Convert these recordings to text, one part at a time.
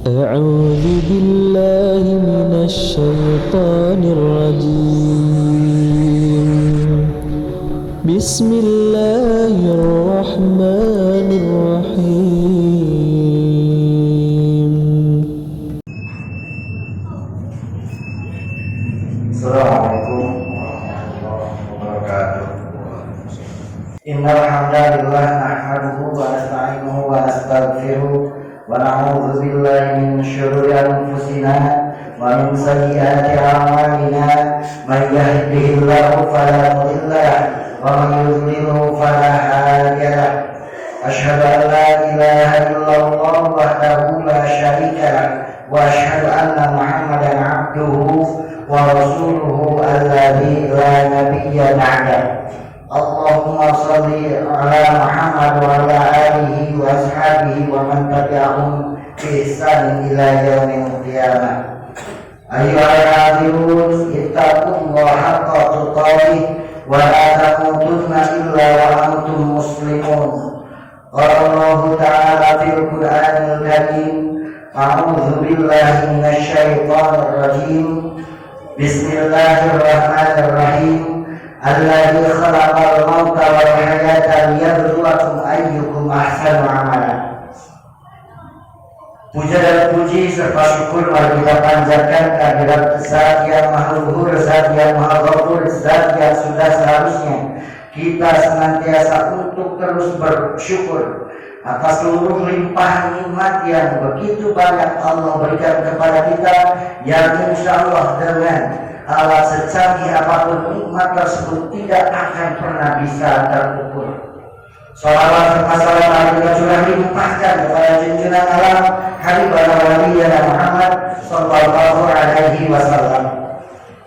أعوذ بالله من الشيطان الرجيم بسم الله الرحمن الرحيم Assalamualaikum warahmatullahi wabarakatuh. Innal hamdalillah nahmaduhu wa nasta'inuhu wa nastaghfiruh wa na'udzu billahi min syururi anfusina wa min sayyiati a'malina. May yahdihillahu fala mudilla lahu wa may yudlilhu fala hadiya lahu. Asyhadu an la ilaha illallah wahdahu la syarika lahu wa asyhadu anna Muhammadan 'abduhu wa rasuluhu alladzi la nabiyya ba'da. Allahumma shalli ala Muhammad wa ala alihi wa ashabihi wa man tabi'ahum bi ihsan ila yaumil qiyamah. Ayyuhal hadirin ittaqullaha haqqa tuqatih wa la tamutunna illa wa antum muslimun. Qala Allah ta'ala fil Qur'anil Karim, a'udzu billahi minasy syaithanir rajim. Bismillahirrahmanirrahim. Alladzi khalaqal mauta wal hayata liyabluwakum ayyukum ahsanu amala. Puja dan puji serta syukur mari kita panjatkan kehadirat Zat yang Maha Luhur, Zat yang Maha Ghafur, Zat yang sudah seharusnya kita senantiasa untuk terus bersyukur atas seluruh limpahan nikmat yang begitu banyak Allah berikan kepada kita, yang insya Allah dengan alat secanggih apapun nikmat tersebut tidak akan pernah bisa terukur. Salawat serta salam mari kita curah limpahkan kepada junjungan alam Habibana Waliyana Muhammad sallallahu alaihi wasallam.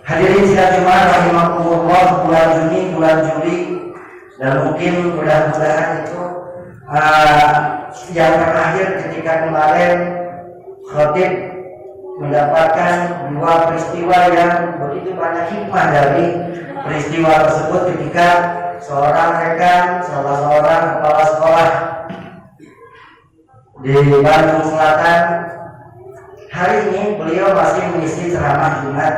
Hadirin sidang Jumat rahimakumullah, bulan Juni, bulan Juli, dan mungkin mudah-mudahan itu yang terakhir ketika kemarin khatib mendapatkan dua peristiwa yang begitu banyak hikmah dari peristiwa tersebut ketika seorang rekan, salah seorang kepala sekolah di Bandung Selatan, hari ini beliau masih mengisi ceramah Jumat.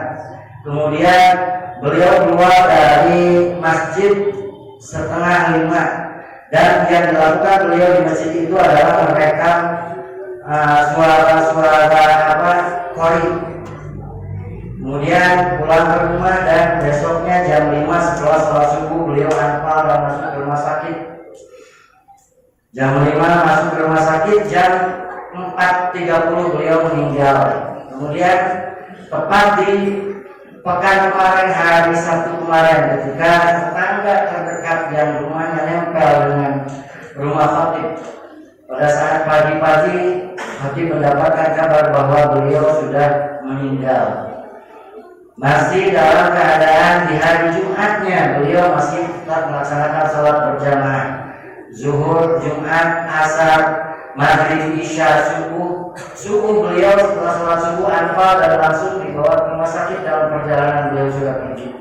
Kemudian beliau keluar dari masjid 4:30 dan yang dilakukan beliau di masjid itu adalah merekam suara-suara qori. Kemudian pulang ke rumah dan besoknya jam 5 setelah sholat subuh beliau anfal dan masuk ke rumah sakit. Jam 5 masuk ke rumah sakit, jam 4.30 beliau meninggal. Kemudian tepat di pekan kemarin, hari Sabtu kemarin, ketika tetangga terdekat yang rumahnya nempel dengan rumah khatib, pada saat pagi-pagi khatib mendapatkan kabar bahwa beliau sudah meninggal. Masih dalam keadaan di hari Jumatnya, beliau masih tetap melaksanakan salat berjamaah zuhur, Jumat, asar, maghrib, isya, subuh. Subuh beliau setelah sholat subuh anfal dan langsung dibawa ke rumah sakit dalam perjalanan beliau sudah pergi.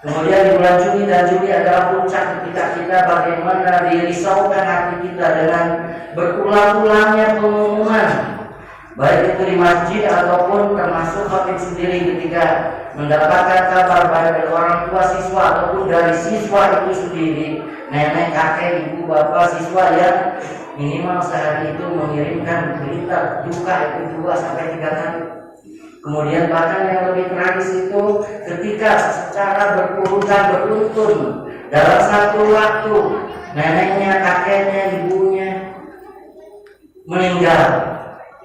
Kemudian di bulan Juni dan Juli adalah puncak ketika kita bagaimana dirisaukan hati kita dengan berulang-ulangnya pengumuman, baik itu di masjid ataupun termasuk khatib sendiri ketika mendapatkan kabar baik dari orang tua siswa ataupun dari siswa itu sendiri, nenek, kakek, ibu, bapak siswa yang minimal sehari itu mengirimkan berita duka itu 2-3 kali. Kemudian bahkan yang lebih tragis itu ketika secara berurutan beruntun dalam satu waktu neneknya, kakeknya, ibunya meninggal.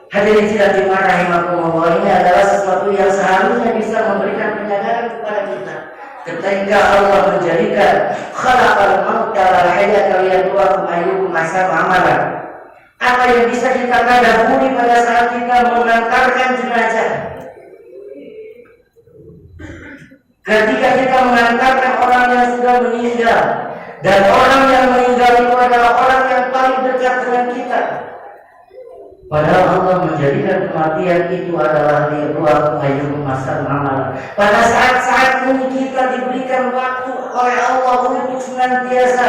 Hadirin sidang Jumat rahimakumullah, ini adalah sesuatu yang seharusnya bisa memberikan penyadaran kepada kita. Ketika Allah menjadikan khalaqal mauta wal hayata liyabluwakum ayyukum ahsanu amala, apa yang bisa kita tadabburi pada saat kita mengantarkan jenazah? Ketika kita mengantarkan orang yang sudah meninggal, dan orang yang meninggal itu adalah orang yang paling dekat dengan kita, padahal Allah menjadikan kematian itu adalah liyabluwakum ayyukum ahsanu amala. Pada saat-saat ini kita diberikan waktu oleh Allah untuk senantiasa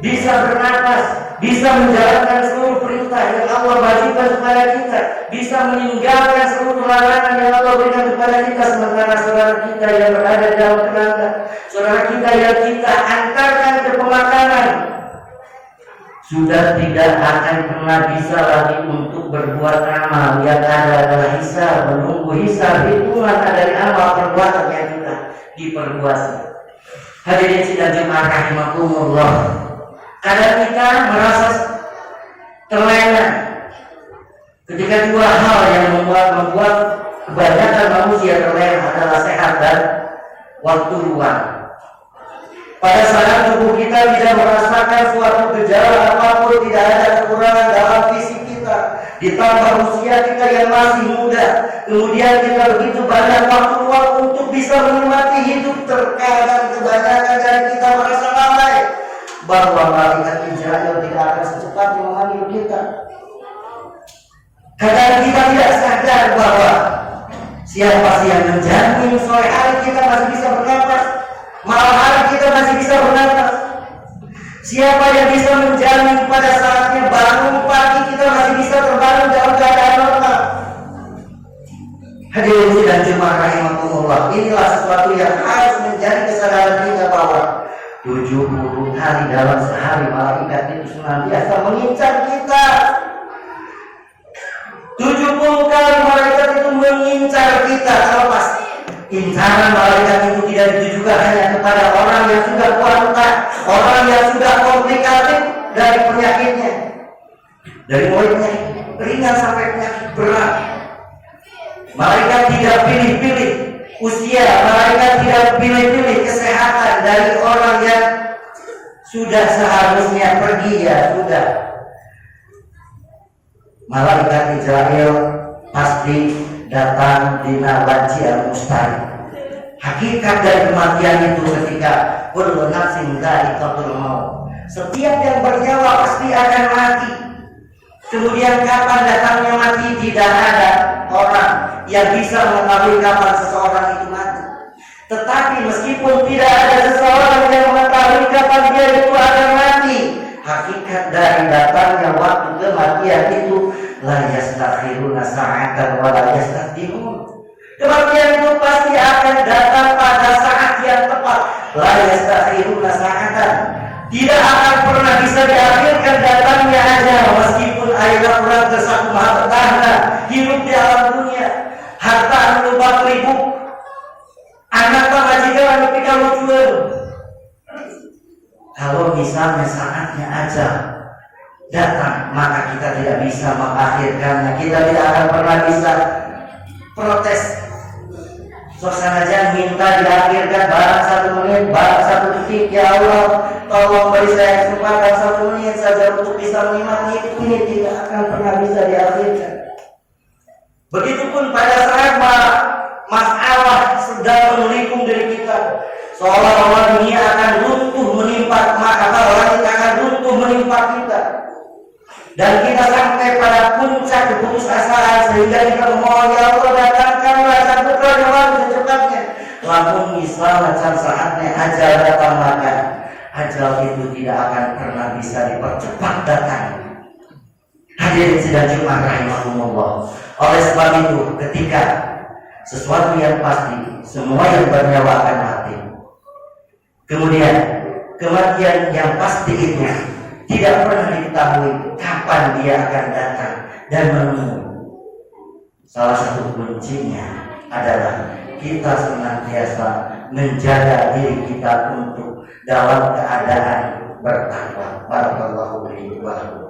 bisa bernapas, bisa menjalankan seluruh perintah yang Allah wajibkan kepada kita, bisa meninggalkan seluruh larangan yang Allah berikan kepada kita, sementara saudara kita yang berada di dalam keranda, saudara kita yang kita antarkan ke pemakaman, sudah tidak akan pernah bisa lagi untuk berbuat amal. Yang ada adalah hisab, menunggu hisab, hitungan dari amal perbuatan yang kita diperbuat. Hadirin sidang Jumat rahimakumullah, kadang kita merasa terlena ketika dua hal yang membuat kebanyakan manusia terlena adalah sehat dan waktu luang. Pada saat tubuh kita tidak merasakan suatu gejala apapun, tidak ada kekurangan dalam fisik kita, ditambah usia kita yang masih muda, kemudian kita begitu banyak waktu luang untuk bisa menikmati hidup, terkadang kebanyakan dari kita merasa lalai bahwa malaikat Israel tidak akan secepatnya memanggil kita. Kadang kita tidak sadar bahwa siapa sih yang menjamin sore hari kita masih bisa bernapas, malam hari kita masih bisa bernapas. Siapa yang bisa menjamin pada saatnya bangun pagi kita masih bisa terbangun dalam keadaan normal. Hadirin sidang Jumat rahimakumullah, inilah sesuatu yang harus menjadi kesadaran kita bahwa 70 kali dalam sehari malaikat itu senantiasa mengincar kita. 70 kali malaikat itu mengincar kita. Kalau pasti incaran malaikat itu tidak ditujukan hanya kepada orang yang sudah kuat, orang yang sudah komplikatif dari penyakitnya, dari mulai penyakit ringan sampai penyakit berat. Malaikat tidak pilih-pilih usia, malaikat tidak pilih-pilih kesehatan dari orang yang sudah seharusnya pergi, ya sudah. Malaikat Israel pasti datang dina wajib mustahil. Hakikat dari kematian itu ketika kullu nafsin dha'iqatul maut. Setiap yang bernyawa pasti akan mati. Kemudian kapan datangnya mati, tidak ada orang yang bisa mengetahui kapan seseorang itu mati. Tetapi meskipun tidak ada seseorang yang mengetahui kapan dia itu akan mati, hakikat dari datangnya waktu kematian itu la yastakhiruna sa'atan wa la yastaqdimun. Kematian itu pasti akan datang pada saat yang tepat. La yastakhiruna sa'atan, tidak akan pernah bisa diakhirkan datangnya aja, meskipun ayeuna urang teu sakumaha betahna hidup di alam dunia, harta anu loba ribu, anak majikan anu pikalucueun. Kalau misalnya saatnya aja datang, maka kita tidak bisa mengakhirkannya. Kita tidak akan pernah bisa protes. Suasana aja minta diakhirkan barang 1 menit, barang 1 detik. Ya Allah, tolong beri saya kesempatan 1 menit saja untuk bisa menikmati hidup ini. Tidak akan pernah bisa diakhirkan. Begitupun pada saat masalah sedang menikung diri kita, seolah-olah dunia akan runtuh menimpa, maka langit akan runtuh menimpa kita, dan kita sampai pada puncak keputusasaan sehingga kita memohon, ya Allah datangkanlah cabutlah nyawa secepatnya. Lamun misalnya saatnya ajal datang, maka ajal itu tidak akan pernah bisa dipercepat datang. Hadirin sidang Jumat rahimahumullah. Oleh sebab itu, ketika sesuatu yang pasti, semua yang bernyawa akan mati. Kemudian kematian yang pasti itu tidak pernah diketahui kapan dia akan datang dan menemui. Salah satu kuncinya adalah kita senantiasa menjaga diri kita untuk dalam keadaan bertakwa. Barakallahu fiikum wa lakum.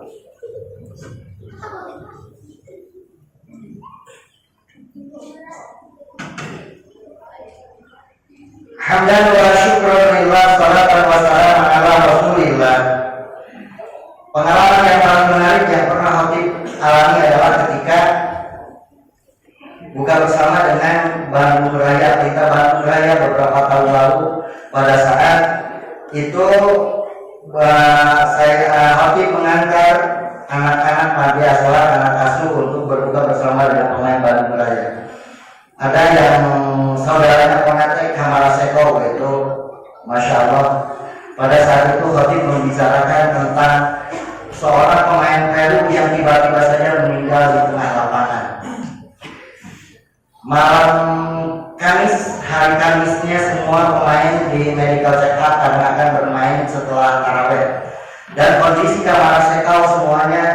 Hamdan wa syukran lillah, salatan wa salam ala Rasulillah. Pengalaman yang paling menarik yang pernah Khatib alami adalah ketika buka bersama dengan Bandung Raya, kita Bandung Raya beberapa tahun lalu. Pada saat itu Khatib mengantar anak-anak panti asuhan, anak asuh untuk berbuka bersama dengan pemain Bandung Raya. Ada yang saudaranya pengatai Kamara Seko, itu Masya Allah. Pada saat itu Khatib membicarakan malam Kamis, hari Kamisnya semua pemain di medical check up karena akan bermain setelah tarawih. Dan kondisi kamar sekau semuanya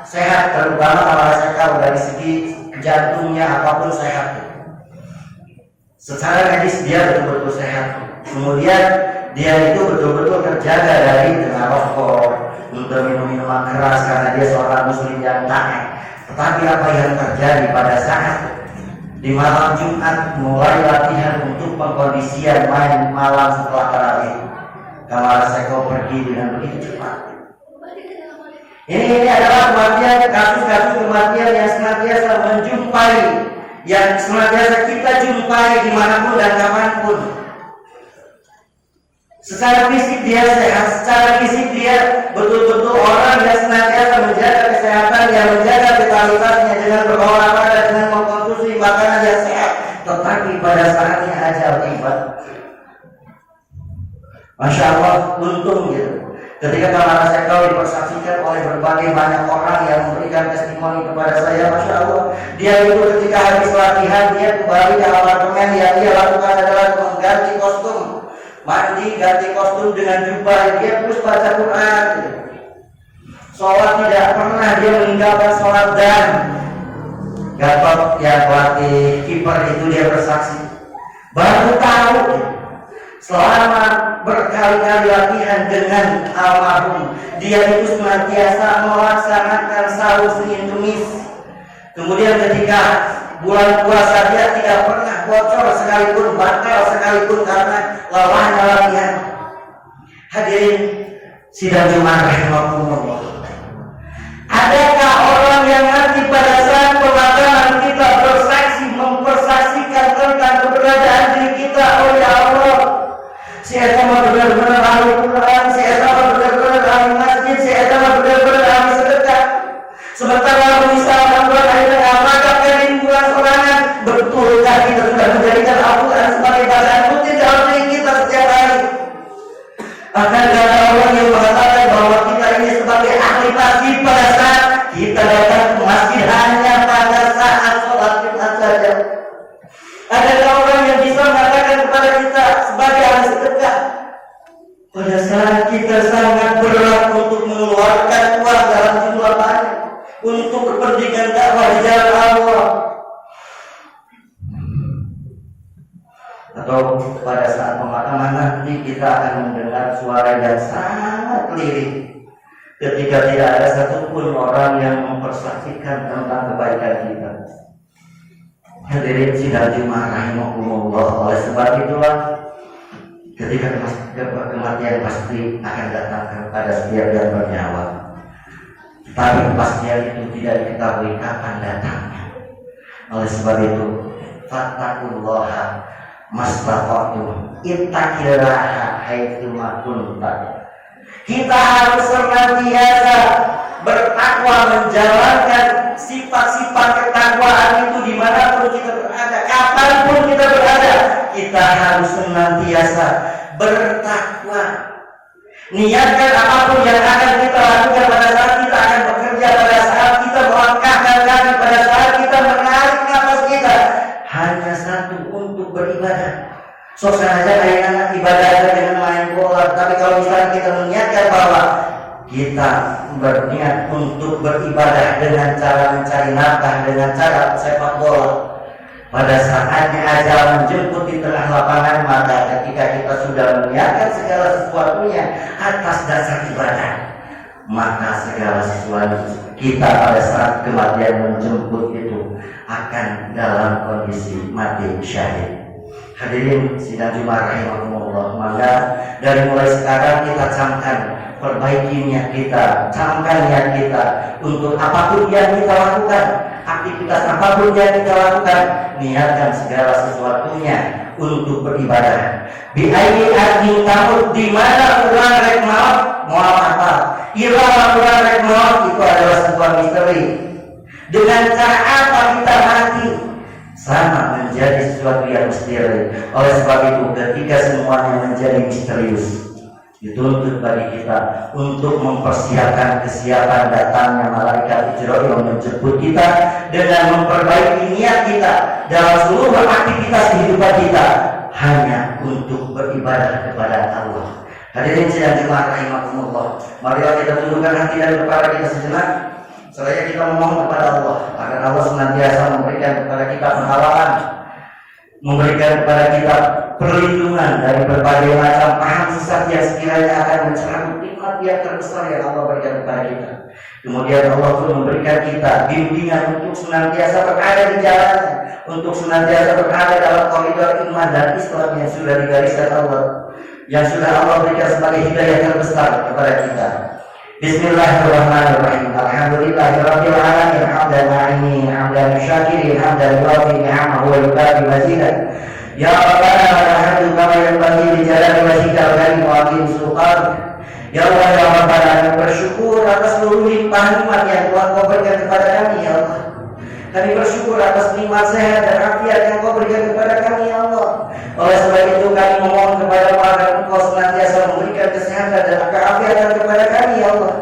sehat, terutama kamar sekau dari segi jantungnya apapun sehat. Secara medis dia betul-betul sehat. Kemudian dia itu betul-betul terjaga dari dengan rokok, untuk minum minuman keras karena dia seorang muslim yang taat. Tetapi apa yang terjadi pada saat di malam Jumat mulai latihan untuk pengkondisian main malam setelah tarawih, Kamar Seko pergi dengan begitu cepat. Ini adalah kematian, kasus-kasus kematian yang senantiasa menjumpai, yang senantiasa kita jumpai dimanapun dan kapanpun. Secara fisik dia sehat, secara fisik dia betul-betul orang yang senantiasa menjaga kesehatan, yang menjaga vitalitasnya dengan berolahraga, dengan mengkonsumsi makanan yang sehat. Tetapi pada saatnya ajal tiba, Masya Allah, untung gitu. Ketika Kamar Sekau dipersaksikan oleh berbagai banyak orang yang memberikan testimoni kepada saya, Masya Allah, dia itu ketika habis latihan, dia kembali ke apartemen, yang dia lakukan adalah mengganti kostum, mandi, ganti kostum dengan jubah, dia terus baca Quran. Sholat tidak pernah dia meninggalkan sholat, dan Gatot yang pelatih kiper itu dia bersaksi, baru tahu selama berkali-kali latihan dengan almarhum, dia itu senantiasa melaksanakan sahur Senin Kemis. Kemudian ketika bulan puasa dia tidak pernah bocor sekalipun, batal sekalipun karena lelahnya latihan. Hadirin sidang Jumat rahimakumullah. Adakah orang yang nanti pada saat pemakaman kita bersaksi, mempersaksikan tentang keberadaan diri kita, oh ya Allah, si Eta mah benar-benar ahli Quran, si Eta mah benar-benar ahli masjid, si Eta mah benar-benar ahli sedekah. Sementara misalnya bulan akhir amalkan di bulan sorangan, betulkah kita sudah menjadikan Al-Quran sebagai bacaan rutin dalam diri kita setiap hari? Akan ada orang yang mengatakan bahwa kita ini sebagai ahli masjid pada saat kita datang ke masjid hanya pada saat sholat Jumat saja. Ada orang yang bisa mengatakan kepada kita sebagai ahli sedekah pada saat kita sangat berat untuk mengeluarkan uang dalam jumlah banyak untuk kepentingan dakwah di jalan Allah. Atau pada saat pemakaman nanti kita akan mendengar suara yang sangat lirik ketika tidak ada satupun orang yang mempersaksikan tentang kebaikan kita. Hadirin sidang Jumat rahimakumullah. Oleh sebab itulah ketika kematian pasti akan datang kepada setiap yang bernyawa, tapi kepastian itu tidak diketahui kapan datangnya. Oleh sebab itu, fattaqullaha mastata'tum, ittaqillaha haitsu ma kuntum. Kita harus senantiasa bertakwa, menjalankan sifat-sifat ketakwaan itu dimanapun kita berada, kapanpun kita berada. Kita harus senantiasa bertakwa. Niatkan apapun yang akan kita lakukan pada saat kita akan bekerja, pada saat kita melangkahkan kaki, pada saat kita menarik nafas kita, hanya satu, untuk beribadah. Sok saja kayak ibadah dengan main bola, tapi kalau misalnya kita meniatkan bahwa kita berniat untuk beribadah dengan cara mencari nafkah, dengan cara sepak bola, pada saatnya ajal menjemput di tengah lapangan, maka ketika kita sudah meniatkan segala sesuatunya atas dasar ibadah, maka segala sesuatu kita pada saat kematian menjemput itu akan dalam kondisi mati syahid. Hadirin sidang Jumat rahimakumullah. Maka dari mulai sekarang kita camkan, perbaiki niat kita, camkan niat kita untuk apapun yang kita lakukan, aktivitas apapun yang kita lakukan, niatkan segala sesuatunya untuk beribadah. Bi'ayyi ardin tamut, di mana urang rek maut, moal apa? Irama urang rek maut itu adalah sebuah misteri. Dengan cara apa kita mati? Sama menjadi sesuatu yang misteri. Oleh sebab itu ketika semuanya menjadi misterius, Dituntut bagi kita untuk mempersiapkan kesiapan datangnya malaikat Israil yang menjemput kita dengan memperbaiki niat kita dalam seluruh aktivitas kehidupan kita hanya untuk beribadah kepada Allah. Hadirin sidang jemaah rahimakumullah, mari kita tundukkan hati dan kepala kita sejenak. Seraya kita memohon kepada Allah agar Allah senantiasa memberikan kepada kita penghalang, memberikan kepada kita perlindungan dari berbagai macam paham sesat yang sekiranya akan mencerabut nikmat yang terbesar yang Allah berikan kepada kita. Kemudian Allah pun memberikan kita bimbingan untuk senantiasa berada di jalannya, untuk senantiasa berada dalam koridor iman dan Islam yang sudah digariskan Allah, yang sudah Allah berikan sebagai hidayah terbesar kepada kita. Bismillahirrahmanirrahim. Alhamdulillahirabbil alamin, hamdan na'imin, hamdan syakirin, hamdan yuwafi ni'amahu wa yukafi mazidah. Ya Rabbana wa nahadu kama yanbaghi li jalali wajhikal karim wa aqim sultan. Ya Allah ya Rabbana, kami bersyukur atas seluruh limpahan nikmat yang Tuhan Kau berikan kepada kami ya Allah. Kami bersyukur atas nikmat sehat dan afiat yang Kau berikan kepada kami ya Allah. Oleh sebab itu kami memohon kepada agar Engkau senantiasa memberikan kesehatan dan keafiatan kepada kami ya Allah.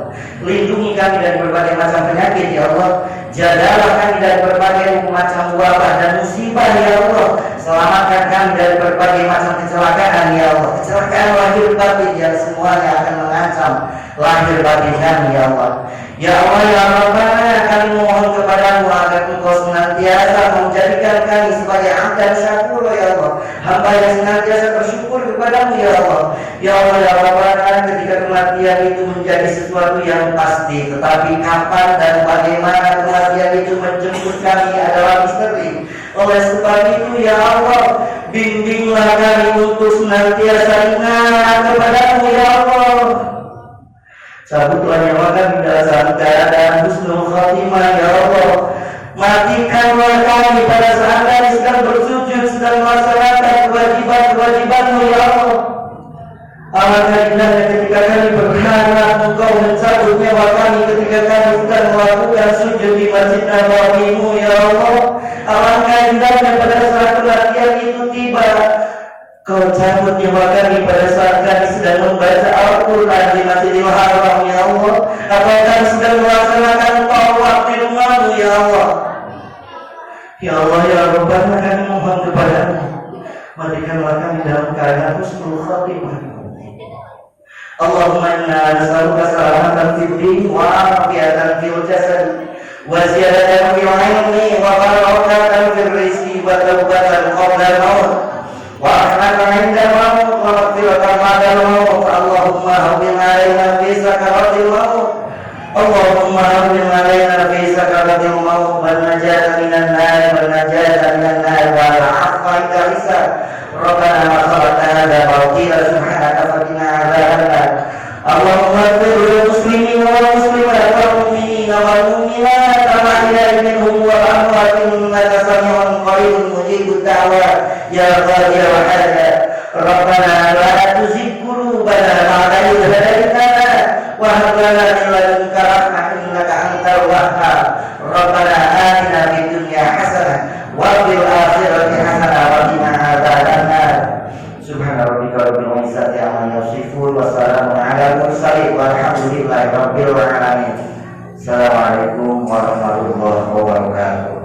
Lindungi kami dari berbagai macam penyakit ya Allah. Jagalah kami dari berbagai macam wabah dan musibah ya Allah. Selamatkan kami dari berbagai macam kecelakaan ya Allah. Kecelakaan lahir batin yang semuanya akan mengancam lahir batin kami ya Allah. Ya Allah ya Rabbana, kami mohon kepadamu agar Engkau senantiasa menjadikan kami sebagai abdan syakur ya Allah, hamba yang senantiasa bersyukur kepadamu ya Allah. Ya Allah ya Rabbana, ketika kematian itu menjadi sesuatu yang pasti, tetapi kapan dan bagaimana kematian itu menjemput kami adalah misteri. Oleh sebab itu ya Allah, bimbinglah kami untuk senantiasa ingat kepadamu ya Allah. Sabutlah nyawa kami dalam keadaan husnul khatimah ya Allah. Matikanlah kami pada saat kami sedang bersujud, sedang melaksanakan kewajiban-kewajiban-Mu ya Allah. Alangkah indahnya ketika kami berharap Engkau mencabut nyawa kami ketika kami sedang melakukan sujud di Masjid Nabawi-Mu ya Allah. Alangkah indahnya pada saat kematian itu tiba, Kau cabut nyawa kami pada saat kami sedang membaca Al-Quran di Masjidil Haram ya Allah, atau kami sedang melaksanakan tawaf di rumah-Mu ya Allah. Ya Allah ya Rabbana, kami mohon kepadamu, matikanlah kami dalam keadaan husnul khatimah. Allahumma inna nas'aluka salamatan fid din wa afiyatan fil jasad wa ziyadatan fil ilmi wa barakatan fil rizqi wa tawbatan qabla al-maut wa rahmatan 'inda al-maut wa maghfiratan ba'da al-maut. Allahumma hawwin 'alaina fi sakaratil maut. Allahumma hawwin 'alaina fi sakaratil maut wal najata minan nar wa al-'afwa 'inda hisab. Rabbana ma khalaqta hadha batila subhanaka faqina 'adzabannar. Allahumma ighfir lil muslimina wal muslimat wal mu'minina wal mu'minat al-ahya'i minhum wal amwat innaka sami'un qaribun mujibud da'wat ya qadir wa hajat. Rabbana la tuzigh qulubana ba'da idh hadaytana wa hab lana min ladunka rahmah innaka antal wahhab. Rabbana atina fid dunya hasanah wa fil akhirati hasanah wa qina adzabannar. Subhana rabbika rabbil izzati amma yasifun wa salamun alal mursalin walhamdulillahi rabbil alamin. Assalamualaikum warahmatullahi wabarakatuh.